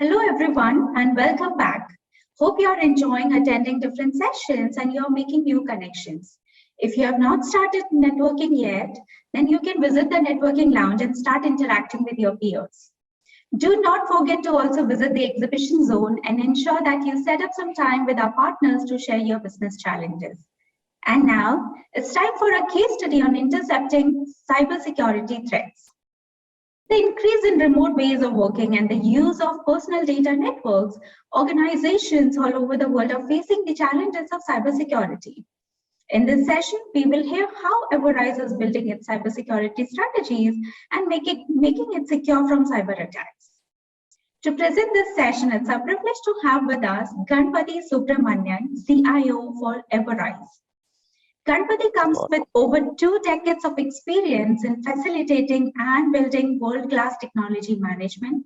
Hello everyone and welcome back. Hope you are enjoying attending different sessions and you're making new connections. If you have not started networking yet, then you can visit the networking lounge and start interacting with your peers. Do not forget to also visit the exhibition zone and ensure that you set up some time with our partners to share your business challenges. And now it's time for a case study on intercepting cybersecurity threats. The increase in remote ways of working and the use of personal data networks, organizations all over the world are facing the challenges of cybersecurity. In this session, we will hear how Everise is building its cybersecurity strategies and making it secure from cyber attacks. To present this session, it's a privilege to have with us Ganapathy Subramaniyan, CIO for Everise. Ganapathy comes with over 2 decades of experience in facilitating and building world-class technology management.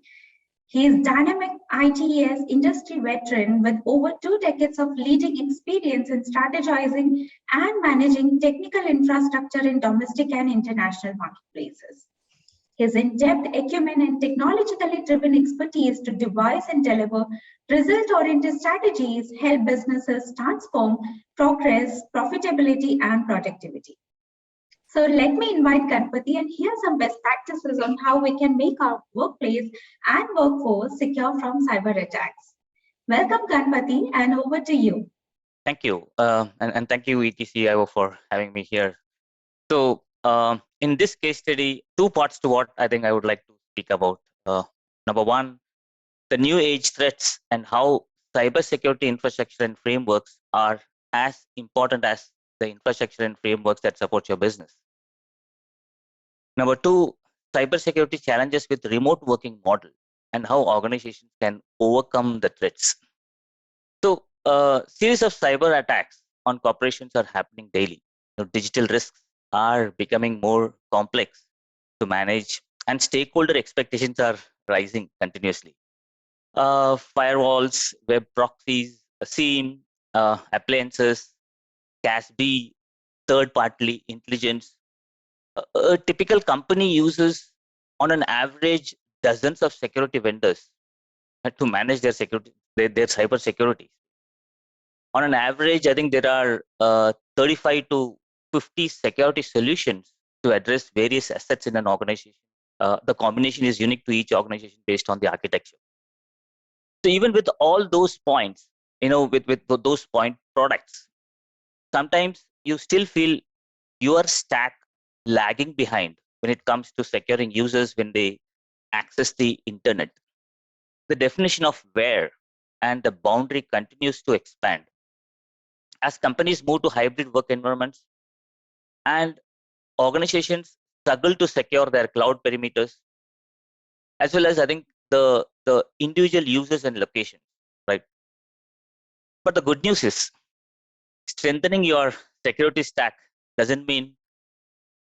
He is dynamic ITES industry veteran with over 2 decades of leading experience in strategizing and managing technical infrastructure in domestic and international marketplaces. His in-depth acumen and technologically driven expertise to devise and deliver result-oriented strategies help businesses transform, progress, profitability, and productivity. So let me invite Ganapathy and hear some best practices on how we can make our workplace and workforce secure from cyber attacks. Welcome, Ganapathy, and over to you. Thank you. And thank you, ETCIO, for having me here. So in this case study, 2 parts to what I think I would like to speak about. Number one, the new age threats and how cybersecurity infrastructure and frameworks are as important as the infrastructure and frameworks that support your business. Number two, cybersecurity challenges with remote working model and how organizations can overcome the threats. So a series of cyber attacks on corporations are happening daily. Digital risks are becoming more complex to manage and stakeholder expectations are rising continuously. Firewalls, web proxies, SIEM, appliances, CASB, third-party intelligence. A typical company uses, on an average, dozens of security vendors to manage their security, their cyber security. On an average, I think there are 35 to 50 security solutions to address various assets in an organization. The combination is unique to each organization based on the architecture. So even with all those points, with those point products, sometimes you still feel your stack lagging behind when it comes to securing users when they access the internet. The definition of where and the boundary continues to expand as companies move to hybrid work environments and organizations struggle to secure their cloud perimeters, as well as I think the individual users and locations, right? But the good news is strengthening your security stack doesn't mean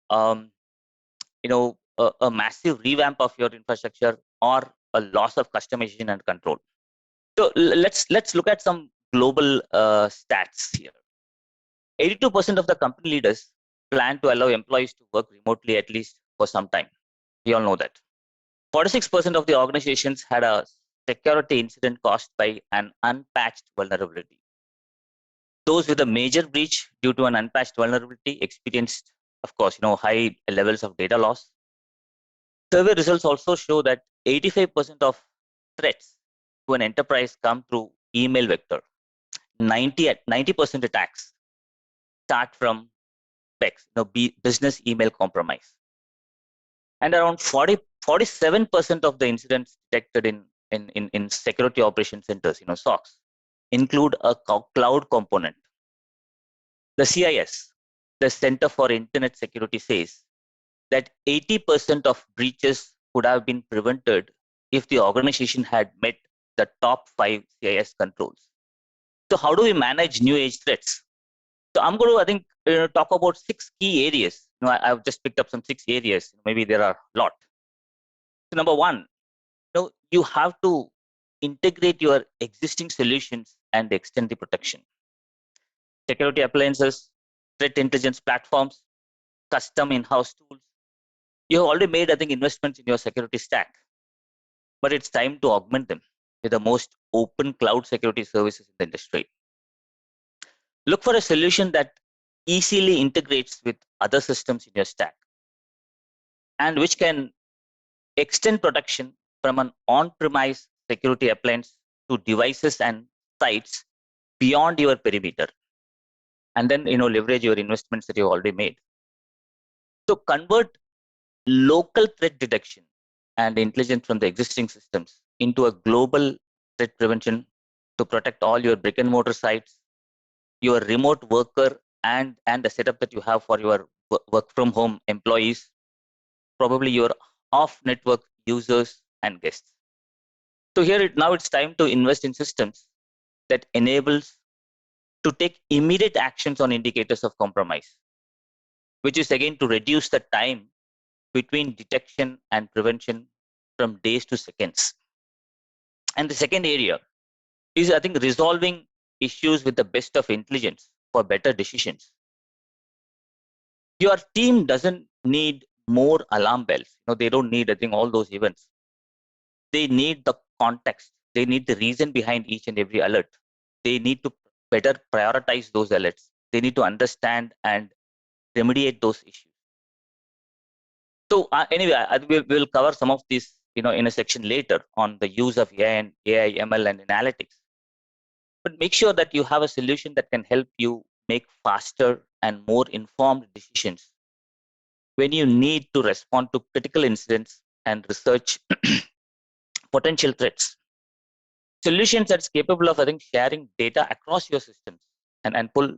a massive revamp of your infrastructure or a loss of customization and control. So let's look at some global stats here. 82% of the company leaders plan to allow employees to work remotely at least for some time. We all know that. 46% of the organizations had a security incident caused by an unpatched vulnerability. Those with a major breach due to an unpatched vulnerability experienced, of course, high levels of data loss. Survey results also show that 85% of threats to an enterprise come through email vector. 90% attacks start from BEX, business email compromise. And around 47% of the incidents detected in security operation centers, SOCs, include a cloud component. The CIS, the Center for Internet Security, says that 80% of breaches could have been prevented if the organization had met the top 5 CIS controls. So how do we manage new age threats? So I'm going to, I think, talk about 6 key areas. I've just picked up some 6 areas. Maybe there are a lot. So number one, you have to integrate your existing solutions and extend the protection. Security appliances, threat intelligence platforms, custom in-house tools. You have already made, I think, investments in your security stack, but it's time to augment them. with the most open cloud security services in the industry. Look for a solution that easily integrates with other systems in your stack and which can extend protection from an on-premise security appliance to devices and sites beyond your perimeter. And then, leverage your investments that you've already made. So convert local threat detection and intelligence from the existing systems into a global threat prevention to protect all your brick and mortar sites, your remote worker, and the setup that you have for your work from home employees, probably your off network users and guests. So now it's time to invest in systems that enables to take immediate actions on indicators of compromise, which is again to reduce the time between detection and prevention from days to seconds. And the second area is, I think, resolving issues with the best of intelligence for better decisions. Your team doesn't need more alarm bells. They don't need, I think, all those events. They need the context. They need the reason behind each and every alert. They need to better prioritize those alerts. They need to understand and remediate those issues. So anyway, we'll cover some of these, in a section later on the use of AI and AI, ML, and analytics. But make sure that you have a solution that can help you make faster and more informed decisions when you need to respond to critical incidents and research potential threats. Solutions that's capable of, I think, sharing data across your systems and pull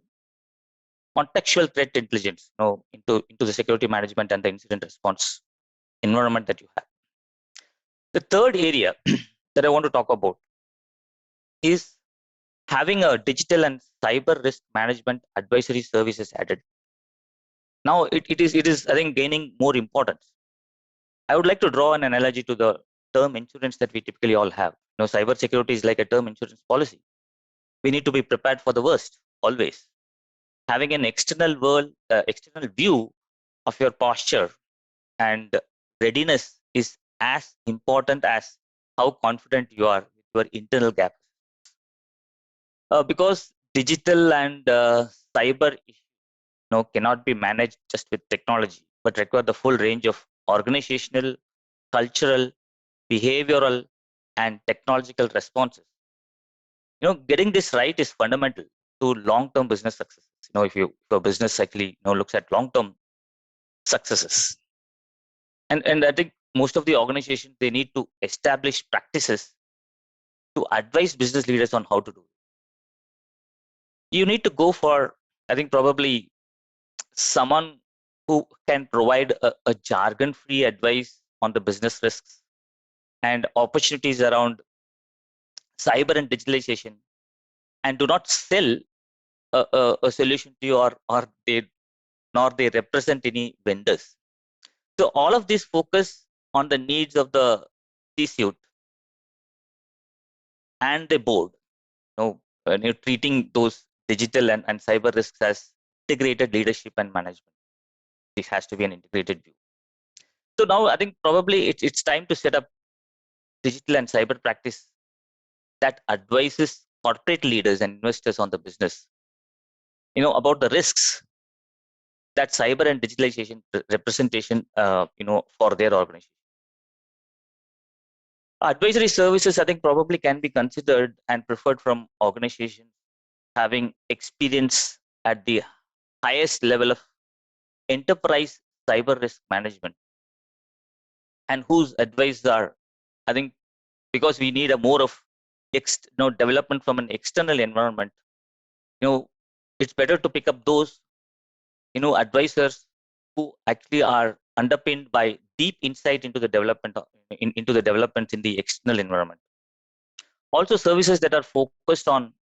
contextual threat intelligence, into the security management and the incident response environment that you have. The third area that I want to talk about is having a digital and cyber risk management advisory services added. Now it is, I think, gaining more importance. I would like to draw an analogy to the term insurance that we typically all have. Cyber security is like a term insurance policy. We need to be prepared for the worst always. Having an external view of your posture and readiness is as important as how confident you are with your internal gap. Because digital and cyber cannot be managed just with technology, but require the full range of organizational, cultural, behavioral, and technological responses. Getting this right is fundamental to long-term business success. If your business actually looks at long-term successes, and I think most of the organizations, they need to establish practices to advise business leaders on how to do it. You need to go for, I think, probably someone who can provide a jargon-free advice on the business risks and opportunities around cyber and digitalization, and do not sell a solution to you, or they represent any vendors. So all of this focus on the needs of the C-suite and the board. Treating those digital and cyber risks as integrated leadership and management. This has to be an integrated view. So now I think probably it's time to set up digital and cyber practice that advises corporate leaders and investors on the business, about the risks that cyber and digitalization representation, for their organization. Advisory services, I think, probably can be considered and preferred from organizations having experience at the highest level of enterprise cyber risk management, and whose advice are, I think, because we need a more of development from an external environment, it's better to pick up those advisors who actually are underpinned by deep insight into the developments in the external environment. Also, services that are focused on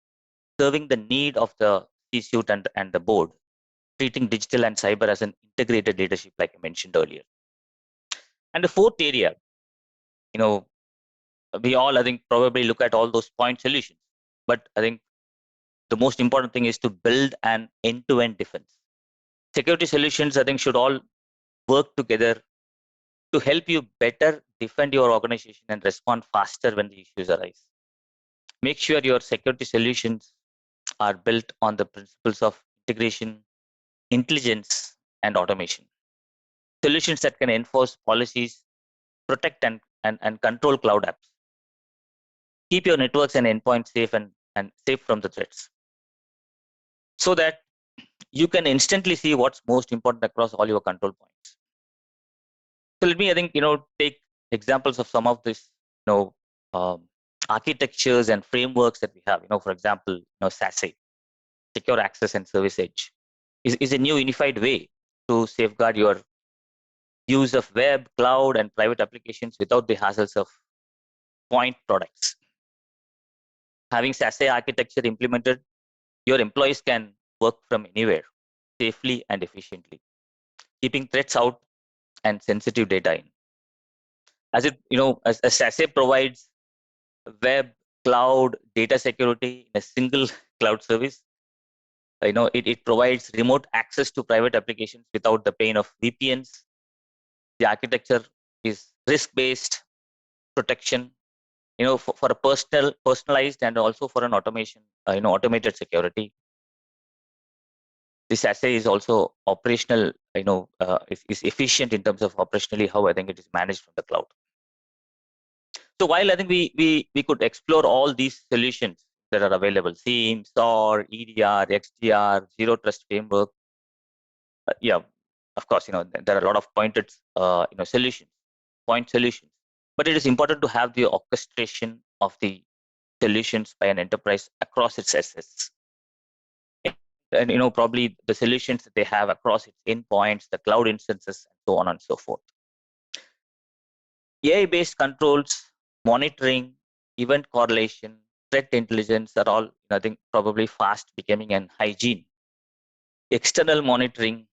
serving the need of the C-suite and the board, treating digital and cyber as an integrated leadership, like I mentioned earlier. And the fourth area, we all, I think, probably look at all those point solutions, but I think the most important thing is to build an end-to-end defense. Security solutions, I think, should all work together to help you better defend your organization and respond faster when the issues arise. Make sure your security solutions are built on the principles of integration, intelligence, and automation. Solutions that can enforce policies, protect and control cloud apps. Keep your networks and endpoints safe and safe from the threats, so that you can instantly see what's most important across all your control points. So let me, I think, take examples of some of this, um, architectures and frameworks that we have. For example, SASE, Secure Access and Service Edge, is a new unified way to safeguard your use of web, cloud, and private applications without the hassles of point products. Having SASE architecture implemented, your employees can work from anywhere safely and efficiently, keeping threats out and sensitive data in. As SASE provides web, cloud, data security in a single cloud service, it provides remote access to private applications without the pain of VPNs. The architecture is risk-based protection, for a personalized and also for an automation, automated security. This assay is also operational, is efficient in terms of operationally how I think it is managed from the cloud. So while I think we could explore all these solutions that are available, SIEM, SOAR, EDR, XDR, Zero Trust Framework, yeah, of course, there are a lot of pointed, point solutions. But it is important to have the orchestration of the solutions by an enterprise across its assets. And probably the solutions that they have across its endpoints, the cloud instances, and so on and so forth. AI-based controls, monitoring, event correlation, threat intelligence are all, I think, probably fast becoming an hygiene. External monitoring,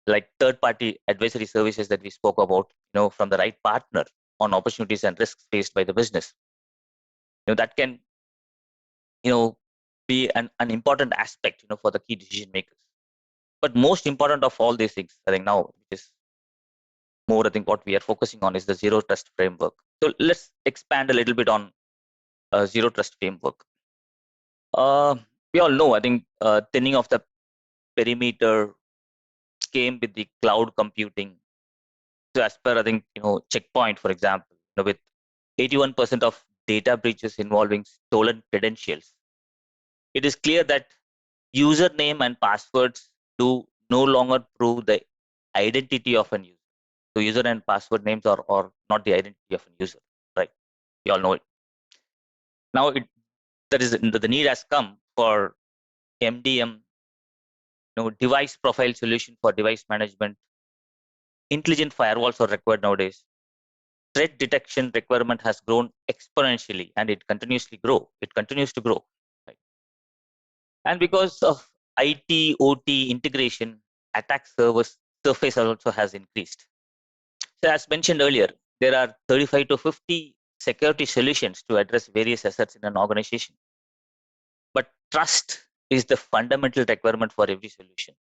like third-party advisory services that we spoke about, from the right partner on opportunities and risks faced by the business, that can, be an important aspect, for the key decision makers. But most important of all these things, I think now, which is more, I think what we are focusing on is the Zero Trust Framework. So let's expand a little bit on Zero Trust Framework. We all know, I think, thinning of the perimeter came with the cloud computing. So as per, I think, Checkpoint, for example, with 81% of data breaches involving stolen credentials, it is clear that username and passwords do no longer prove the identity of an user. So user and password names are not the identity of a user, right? We all know it. Now the need has come for MDM, device profile solution for device management. Intelligent firewalls are required nowadays. Threat detection requirement has grown exponentially, and it continues to grow. Right? And because of IT, OT integration, attack surface also has increased. So as mentioned earlier, there are 35 to 50 security solutions to address various assets in an organization. But trust is the fundamental requirement for every solution.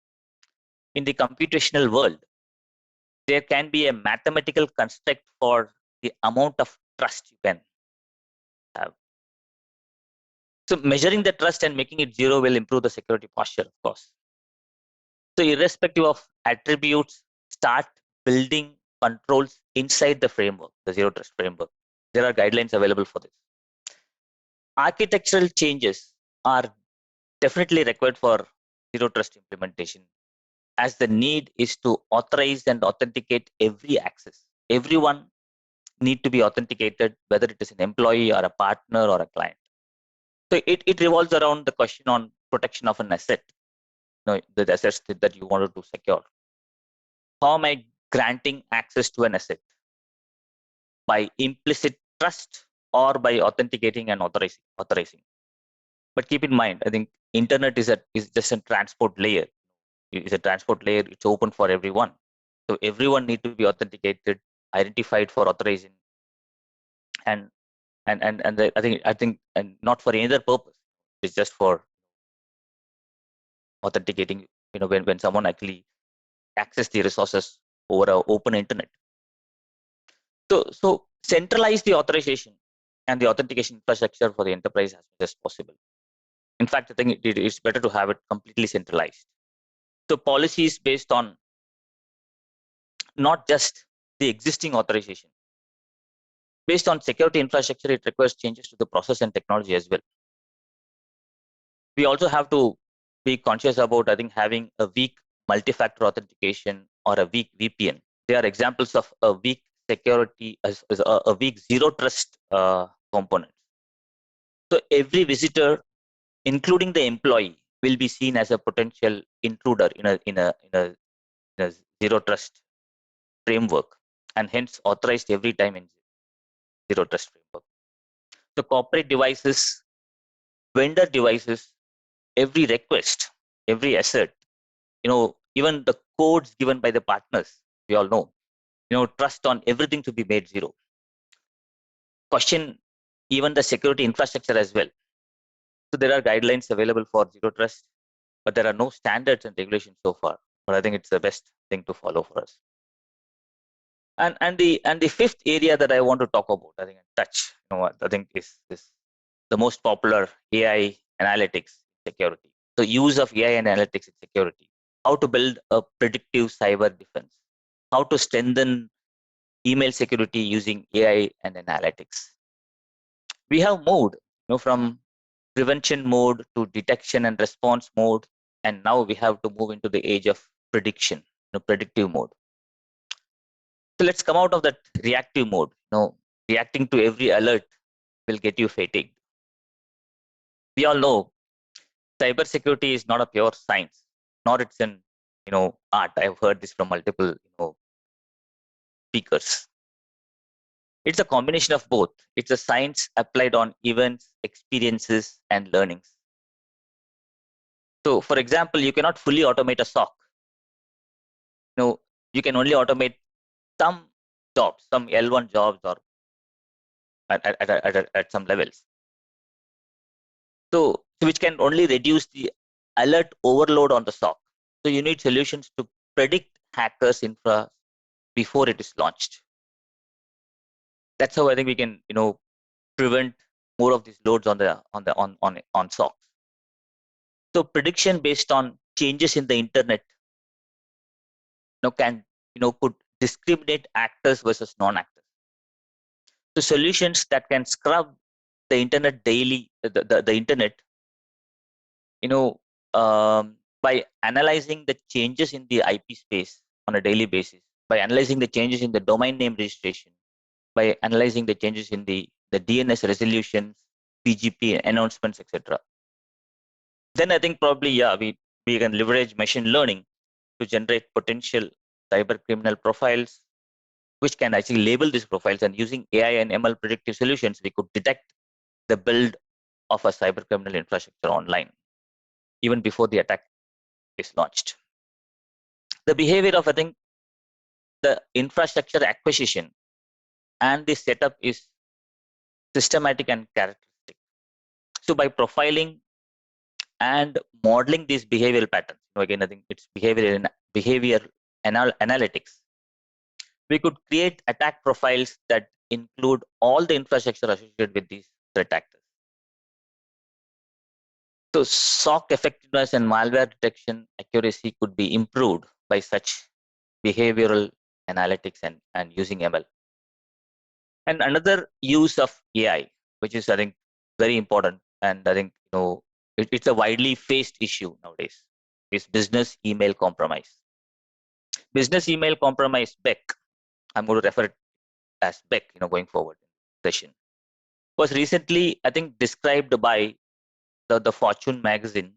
In the computational world, there can be a mathematical construct for the amount of trust you can have. So measuring the trust and making it zero will improve the security posture, of course. So irrespective of attributes, start building controls inside the framework, the Zero Trust Framework. There are guidelines available for this. Architectural changes are definitely required for Zero Trust implementation, as the need is to authorize and authenticate every access. Everyone need to be authenticated, whether it is an employee or a partner or a client. So it revolves around the question on protection of an asset, the assets that you wanted to secure. How am I granting access to an asset? By implicit trust or by authenticating and authorizing. But keep in mind, I think internet is just a transport layer. It's a transport layer. It's open for everyone. So everyone need to be authenticated, identified for authorizing, and I think and not for any other purpose. It's just for authenticating. When someone actually access the resources over an open internet. So centralize the authorization and the authentication infrastructure for the enterprise as much as possible. In fact, I think it's better to have it completely centralized. So policies based on not just the existing authorization. Based on security infrastructure, it requires changes to the process and technology as well. We also have to be conscious about, I think, having a weak multi-factor authentication or a weak VPN. They are examples of a weak security, as a weak zero trust component. So every visitor, including the employee, will be seen as a potential intruder in a zero trust framework, and hence authorized every time in zero trust framework. The corporate devices, vendor devices, every request, every asset, even the codes given by the partners, we all know, trust on everything to be made zero. Question even the security infrastructure as well. So there are guidelines available for zero trust, but there are no standards and regulations so far. But I think it's the best thing to follow for us. And the fifth area that I want to talk about, I think, and touch, I think is the most popular: AI analytics security. So use of AI and analytics in security. How to build a predictive cyber defense. How to strengthen email security using AI and analytics. We have moved, from prevention mode to detection and response mode, and now we have to move into the age of prediction, predictive mode. So let's come out of that reactive mode. Reacting to every alert will get you fatigued. We all know cybersecurity is not a pure science, nor it's an art. I've heard this from multiple speakers. It's a combination of both. It's a science applied on events, experiences, and learnings. So, for example, you cannot fully automate a SOC. You can only automate some jobs, some L1 jobs, or at some levels. So which can only reduce the alert overload on the SOC. So you need solutions to predict hackers' infra before it is launched. That's how I think we can, prevent more of these loads on SOCs. So prediction based on changes in the internet, could discriminate actors versus non-actors. So solutions that can scrub the internet daily, the internet, by analyzing the changes in the IP space on a daily basis, by analyzing the changes in the domain name registration, by analyzing the changes in the DNS resolutions, PGP announcements, etc. Then I think probably, we can leverage machine learning to generate potential cyber criminal profiles, which can actually label these profiles, and using AI and ML predictive solutions, we could detect the build of a cyber criminal infrastructure online, even before the attack is launched. The behavior of, I think, the infrastructure acquisition and the setup is systematic and characteristic. So by profiling and modeling these behavioral patterns, again, I think it's behavior analytics, we could create attack profiles that include all the infrastructure associated with these threat actors. So SOC effectiveness and malware detection accuracy could be improved by such behavioral analytics and using ML. And another use of AI, which is, I think, very important, and I think, it's a widely faced issue nowadays, is business email compromise. Business email compromise, BEC, I'm going to refer it as BEC, going forward in the session, was recently, I think, described by the Fortune magazine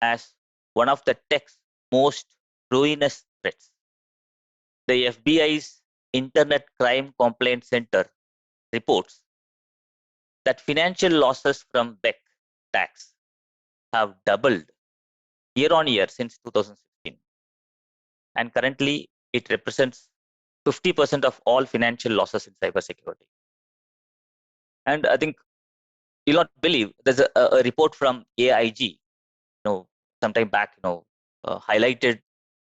as one of the tech's most ruinous threats. The FBI's Internet Crime Complaint Center reports that financial losses from BEC attacks have doubled year on year since 2016. And currently, it represents 50% of all financial losses in cybersecurity. And I think you'll not believe, there's a report from AIG, sometime back, highlighted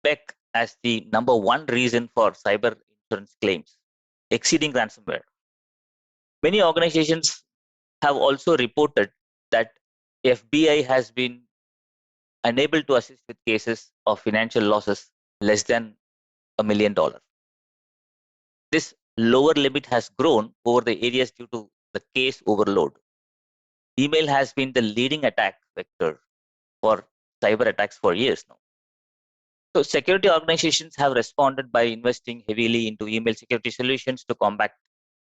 BEC as the #1 reason for cyber insurance claims, exceeding ransomware. Many organizations have also reported that FBI has been unable to assist with cases of financial losses less than $1 million. This lower limit has grown over the areas due to the case overload. Email has been the leading attack vector for cyber attacks for years now. So security organizations have responded by investing heavily into email security solutions to combat,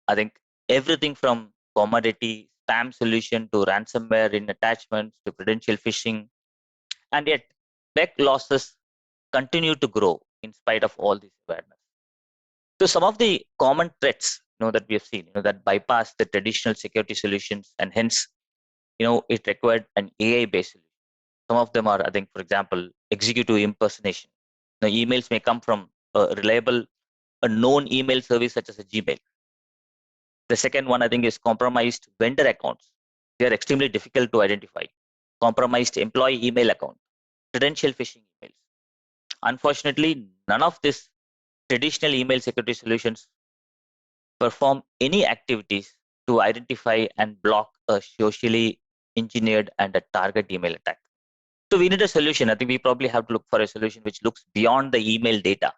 I think, everything from commodity spam solution to ransomware in attachments to credential phishing. And yet, tech losses continue to grow in spite of all this awareness. So some of the common threats, that we have seen, that bypass the traditional security solutions, and hence, it required an AI-based solution. Some of them are, I think, for example, executive impersonation. Emails may come from a known email service such as a Gmail. The second one, I think, is compromised vendor accounts. They are extremely difficult to identify. Compromised employee email account, credential phishing emails. Unfortunately, none of these traditional email security solutions perform any activities to identify and block a socially engineered and a target email attack. So we need a solution. I think we probably have to look for a solution which looks beyond the email data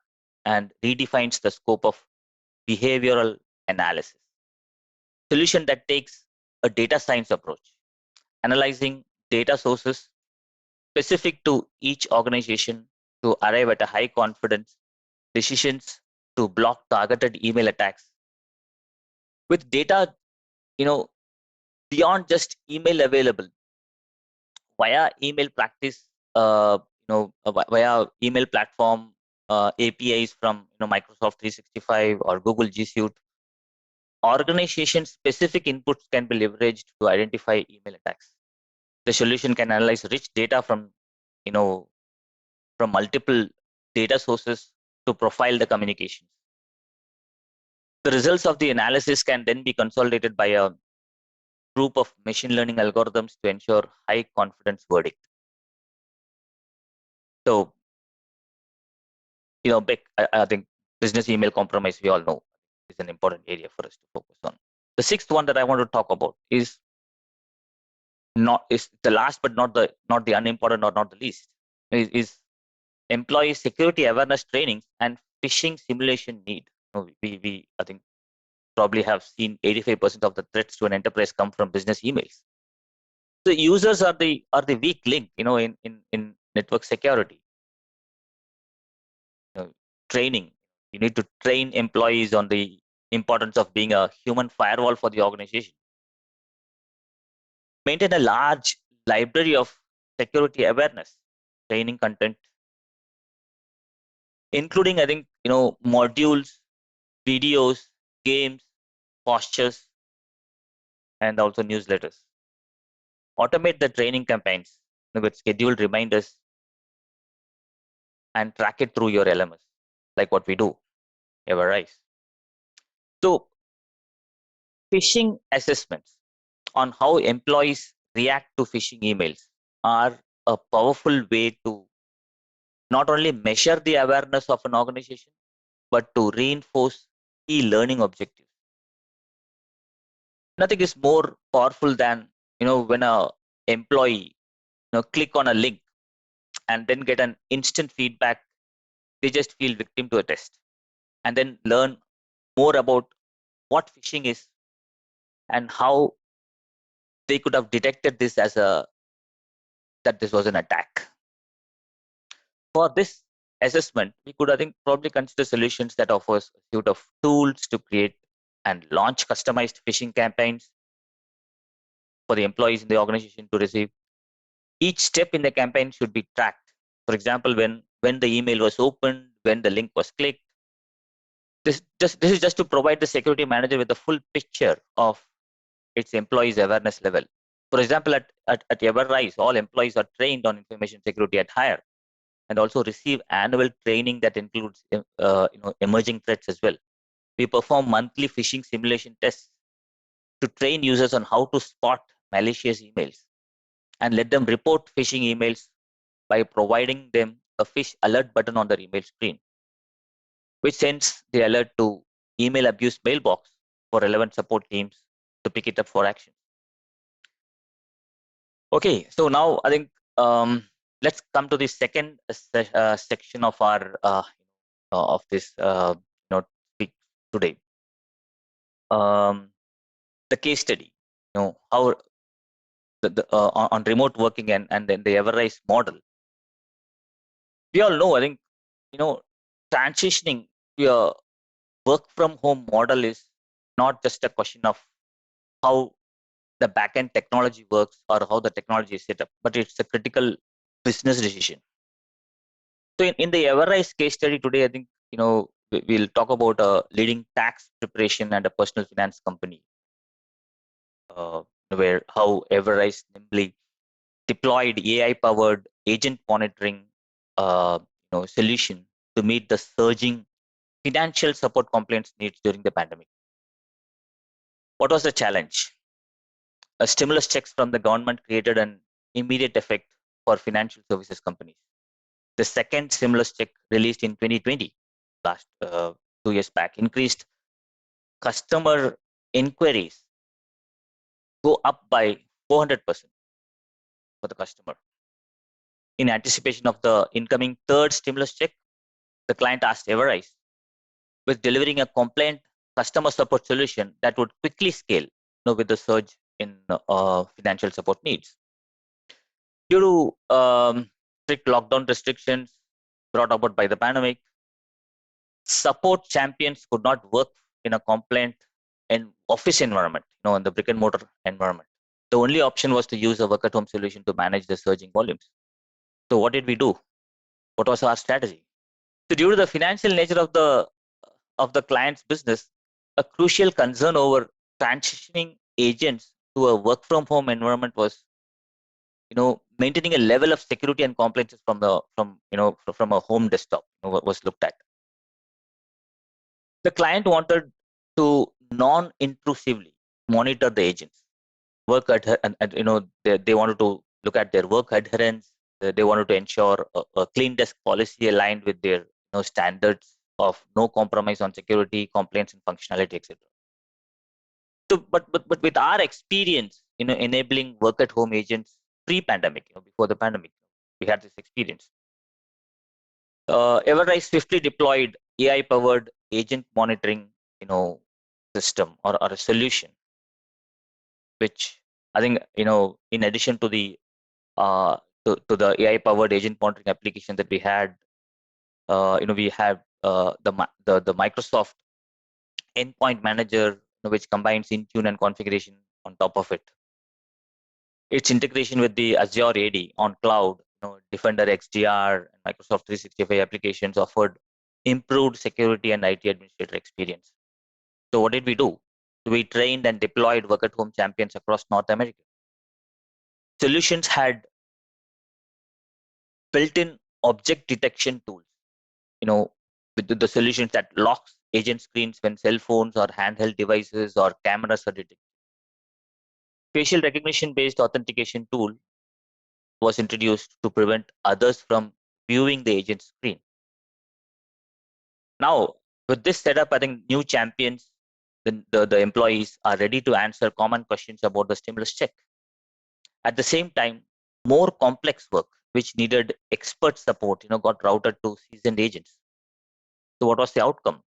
and redefines the scope of behavioral analysis. Solution that takes a data science approach, analyzing data sources specific to each organization to arrive at a high confidence decisions to block targeted email attacks with data, you know, beyond just email available via email practice, via email platform APIs from Microsoft 365 or Google G Suite. Organization specific inputs can be leveraged to identify email attacks. The solution can analyze rich data you know, from multiple data sources to profile the communications. The results of the analysis can then be consolidated by a group of machine learning algorithms to ensure high confidence verdict. So, I think business email compromise, we all know, is an important area for us to focus on. The sixth one that I want to talk about is the last, but not the unimportant or not the least, is employee security awareness trainings and phishing simulation need. We I think probably have seen 85% of the threats to an enterprise come from business emails. The users are the weak link, in network security. Training. You need to train employees on the importance of being a human firewall for the organization. Maintain a large library of security awareness training content, including, I think, modules, videos, games, postures, and also newsletters. Automate the training campaigns with scheduled reminders and track it through your LMS, like what we do, Everise. So, phishing assessments on how employees react to phishing emails are a powerful way to not only measure the awareness of an organization, but to reinforce key learning objectives. Nothing is more powerful than when a employee click on a link and then get an instant feedback. They just feel victim to a test and then learn more about what phishing is and how they could have detected this that this was an attack. For this assessment, we could, I think, probably consider solutions that offers a suite of tools to create and launch customized phishing campaigns for the employees in the organization to receive. Each step in the campaign should be tracked. For example, when the email was opened, when the link was clicked. This is just to provide the security manager with a full picture of its employees' awareness level. For example, at Everise, all employees are trained on information security at hire and also receive annual training that includes emerging threats as well. We perform monthly phishing simulation tests to train users on how to spot malicious emails and let them report phishing emails by providing them a phish alert button on their email screen, which sends the alert to email abuse mailbox for relevant support teams to pick it up for action. Okay, so now I think let's come to the second section of our of this speak today. The case study, how on remote working and then the Everise model. We all know, I think, transitioning to a work from home model is not just a question of how the backend technology works or how the technology is set up, but it's a critical business decision. So in the Everise case study today, I think we'll talk about a leading tax preparation and a personal finance company, where how Everise nimbly deployed AI-powered agent monitoring solution to meet the surging financial support complaints needs during the pandemic. What was the challenge? A stimulus checks from the government created an immediate effect for financial services companies. The second stimulus check released in 2020, last 2 years back, increased customer inquiries go up by 400% for the customer. In anticipation of the incoming third stimulus check, the client asked Everise with delivering a complaint customer support solution that would quickly scale with the surge in financial support needs. Due to strict lockdown restrictions brought about by the pandemic, support champions could not work in a complaint and office environment, in the brick and mortar environment. The only option was to use a work at home solution to manage the surging volumes. So what did we do? What was our strategy? So due to the financial nature of the client's business, a crucial concern over transitioning agents to a work from home environment was, maintaining a level of security and compliance from a home desktop, was looked at. The client wanted to non-intrusively monitor the agents work they wanted to look at their work adherence. They wanted to ensure a clean desk policy aligned with their standards of no compromise on security, compliance, and functionality, etc. So but with our experience enabling work at home agents pre-pandemic, before the pandemic, we had this experience. Everrise swiftly deployed AI powered agent monitoring system or a solution, which I think in addition to the to the AI powered agent monitoring application that we had, we have the Microsoft endpoint manager, which combines Intune and configuration on top of it. Its integration with the Azure AD on cloud, Defender XDR, and Microsoft 365 applications offered improved security and IT administrator experience. So what did we do? We trained and deployed work at home champions across North America. Solutions had built-in object detection tools, with the solutions that locks agent screens when cell phones or handheld devices or cameras are detected. Facial recognition based authentication tool was introduced to prevent others from viewing the agent's screen. Now, with this setup, I think new champions, the employees are ready to answer common questions about the stimulus check. At the same time, more complex work, which needed expert support, got routed to seasoned agents. So what was the outcome?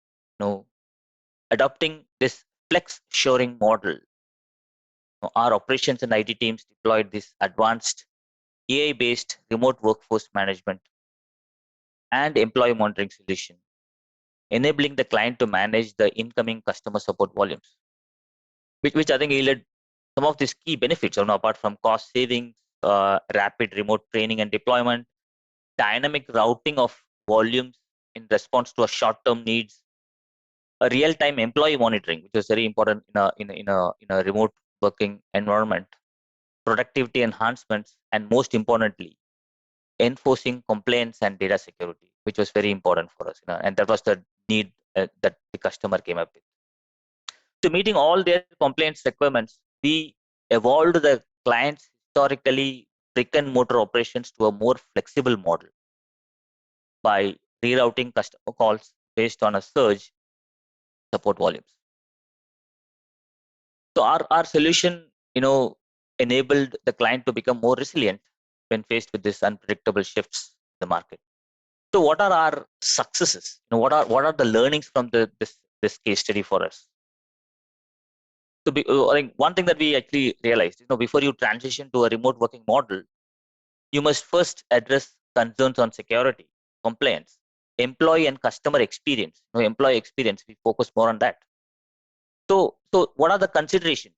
Adopting this flex shoring model, our operations and IT teams deployed this advanced AI-based remote workforce management and employee monitoring solution, enabling the client to manage the incoming customer support volumes, which I think yielded some of these key benefits, apart from cost savings, rapid remote training and deployment, dynamic routing of volumes in response to a short-term needs, a real-time employee monitoring, which is very important in a remote working environment, productivity enhancements, and most importantly, enforcing compliance and data security, which was very important for us. And that was the need that the customer came up with. So meeting all their compliance requirements, we evolved the client's historically brick and mortar operations to a more flexible model by rerouting customer calls based on a surge support volumes. So our solution, enabled the client to become more resilient when faced with this unpredictable shifts in the market. So what are our successes? What are the learnings from this case study for us? I think one thing that we actually realized, before you transition to a remote working model, you must first address concerns on security, compliance, employee and customer experience. Employee experience, we focus more on that. So what are the considerations?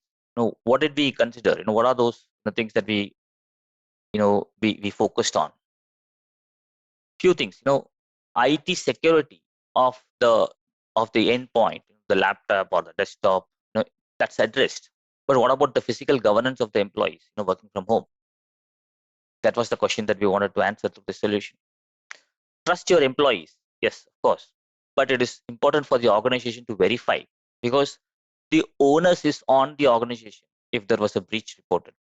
What did we consider? What are those things that we focused on? Few things. IT security of the endpoint, the laptop or the desktop, that's addressed. But what about the physical governance of the employees, working from home? That was the question that we wanted to answer through the solution. Trust your employees. Yes, of course. But it is important for the organization to verify, because the onus is on the organization if there was a breach reported.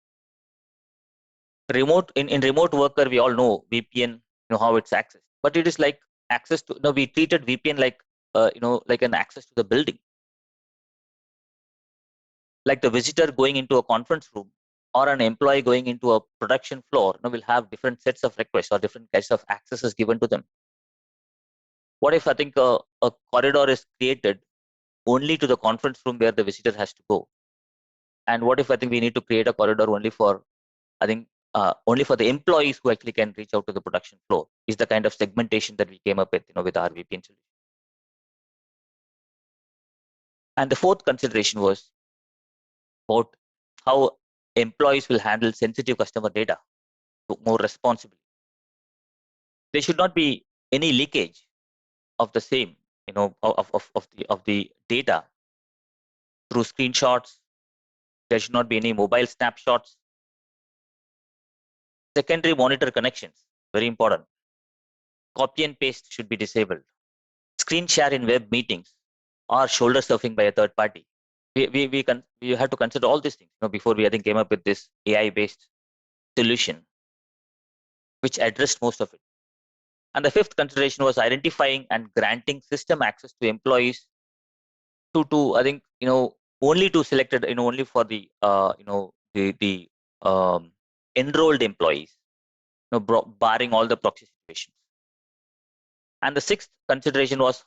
In remote worker, we all know VPN, how it's accessed. But it is like access to, we treated VPN like, like an access to the building. Like the visitor going into a conference room or an employee going into a production floor, will have different sets of requests or different kinds of accesses given to them. What if I think a corridor is created only to the conference room where the visitor has to go? And what if I think we need to create a corridor only for, only for the employees who actually can reach out to the production floor? Is the kind of segmentation that we came up with, with our VPN solution. And the fourth consideration was about how employees will handle sensitive customer data more responsibly. There should not be any leakage of the same, of the data through screenshots. There should not be any mobile snapshots. Secondary monitor connections, very important. Copy and paste should be disabled. Screen share in web meetings or shoulder surfing by a third party. We have to consider all these things, before we, I think, came up with this AI-based solution, which addressed most of it. And the fifth consideration was identifying and granting system access to employees to I think, only to selected, only for the, the enrolled employees, barring all the proxy situations. And the sixth consideration was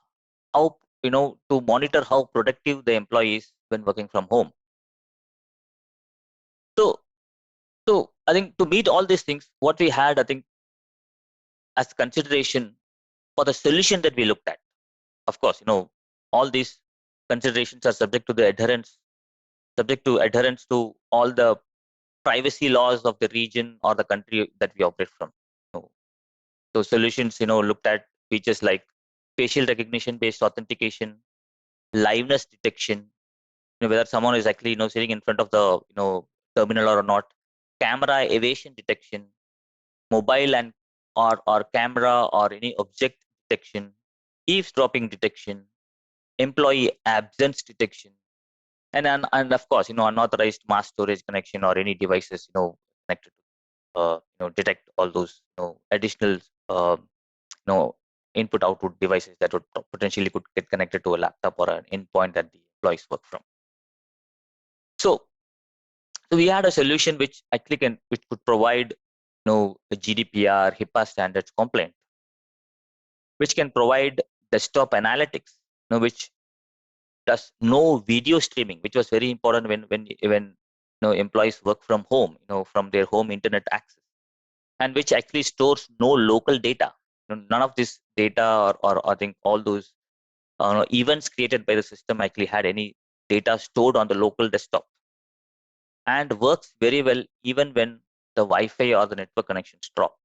how, to monitor how productive the employee is when working from home. So I think to meet all these things, what we had, I think, as consideration for the solution that we looked at, of course, all these considerations are subject to adherence to all the privacy laws of the region or the country that we operate from. So solutions, looked at features like facial recognition based authentication, liveness detection, whether someone is actually, sitting in front of the, terminal or not, camera evasion detection, mobile and or camera or any object detection, eavesdropping detection, employee absence detection, and of course, unauthorized mass storage connection or any devices, connected to, detect all those, additional, input output devices that would potentially could get connected to a laptop or an endpoint that the employees work from. So we had a solution which actually which could provide, the GDPR, HIPAA standards compliant, which can provide desktop analytics, which does no video streaming, which was very important when employees work from home, from their home internet access, and which actually stores no local data. None of this data or I think all those events created by the system actually had any data stored on the local desktop, and works very well even when the Wi-Fi or the network connections drop.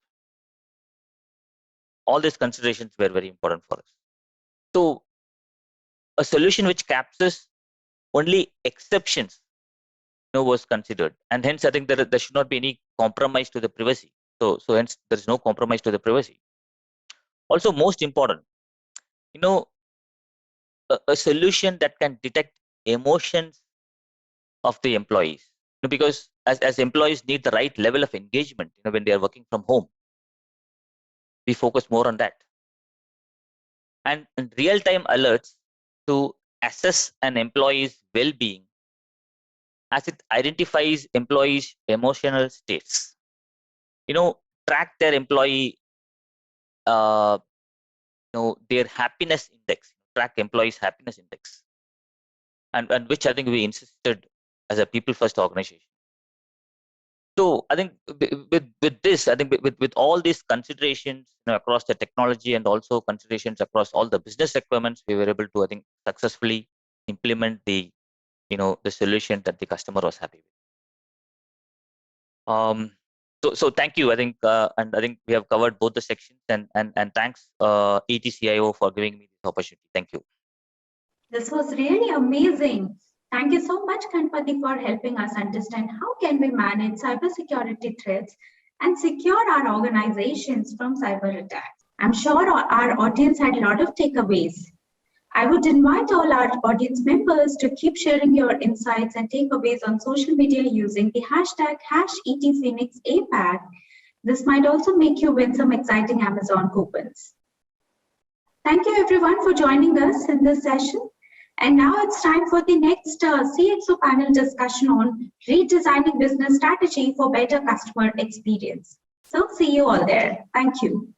All these considerations were very important for us. So a solution which captures only exceptions, was considered, and hence I think there should not be any compromise to the privacy. So hence there is no compromise to the privacy. Also, most important, a solution that can detect emotions of the employees, because as employees need the right level of engagement, when they are working from home, we focus more on that, and real-time alerts to assess an employee's well-being as it identifies employees' emotional states. Track their employee, their happiness index, track employees' happiness index, and which I think we insisted as a people-first organization. So I think with this, I think with all these considerations across the technology and also considerations across all the business requirements, we were able to, I think, successfully implement the solution that the customer was happy with. So thank you. I think and I think we have covered both the sections, and thanks ETCIO for giving me this opportunity. Thank you. This was really amazing. Thank you so much, Ganapathy, for helping us understand how can we manage cybersecurity threats and secure our organizations from cyber attacks. I'm sure our audience had a lot of takeaways. I would invite all our audience members to keep sharing your insights and takeaways on social media using the hashtag #ETPhoenixAPAC. This might also make you win some exciting Amazon coupons. Thank you everyone for joining us in this session. And now it's time for the next CXO panel discussion on redesigning business strategy for better customer experience. So see you all there. Thank you.